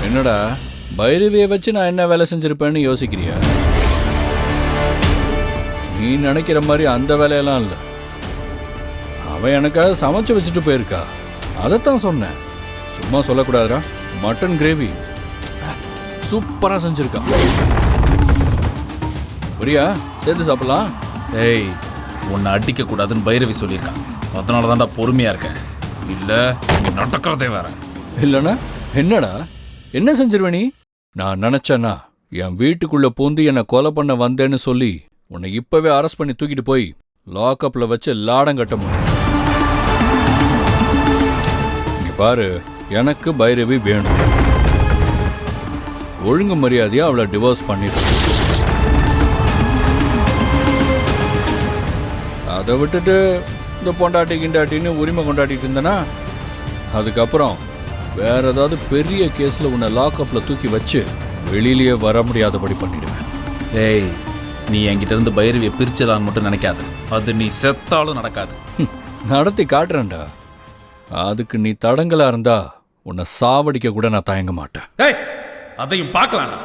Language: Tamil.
என்னடா பைரவியை வச்சு நான் என்ன வேலை செஞ்சிருப்பேன்னு யோசிக்கிறியா? நீ நினைக்கிற மாதிரி அந்த வேலையெல்லாம் இல்லை. அவன் எனக்காக சமைச்சு வச்சுட்டு போயிருக்கா. அதைத்தான் சொன்னேன். சும்மா சொல்லக்கூடாதுடா. மட்டன் கிரேவி சூப்பரா செஞ்சிருக்கா. புரியா? சேர்த்து சாப்பிடலாம். ஏய், உன்னை அடிக்க கூடாதுன்னு பைரவி சொல்லியிருக்கான். அதனால தான்டா பொறுமையா இருக்கேன். இல்ல இங்க நடக்கிறதே வேற. இல்லைன்னா என்னடா என்ன செஞ்சிருவ நீ? நான் நினைச்சேன்னா என் வீட்டுக்குள்ள பூந்து என்னை கொலை பண்ண வந்தேன்னு சொல்லி உன்னை இப்பவே அரெஸ்ட் பண்ணி தூக்கிட்டு போய் லாக்அப்ல வச்சு லாடம் கட்ட முடியும். இங்க பாரு, எனக்கு பைரவி வேணும். ஒழுங்கு மரியாதையா அவளை டிவோர்ஸ் பண்ணிடு. அதை விட்டுட்டு இந்த பொண்டாட்டி கிண்டாட்டின்னு உரிமை கொண்டாடிட்டு இருந்தனா அதுக்கப்புறம் வேற ஏதாவது பெரிய கேஸ்ல உன்னை லாக்அப்ல தூக்கி வச்சு வெளியிலேயே வர முடியாதபடி பண்ணிடுவேன். ஏய், நீ என்கிட்ட இருந்து பைரவியை பிரிச்சலான்னு மட்டும் நினைக்காது. அது நீ செத்தாலும் நடக்காது. நடத்தி காட்டுறேன்டா. அதுக்கு நீ தடங்கலா இருந்தா உன்னை சாவடிக்க கூட நான் தயங்க மாட்டேன். ஏய், அதையும் பார்க்கலாம்டா.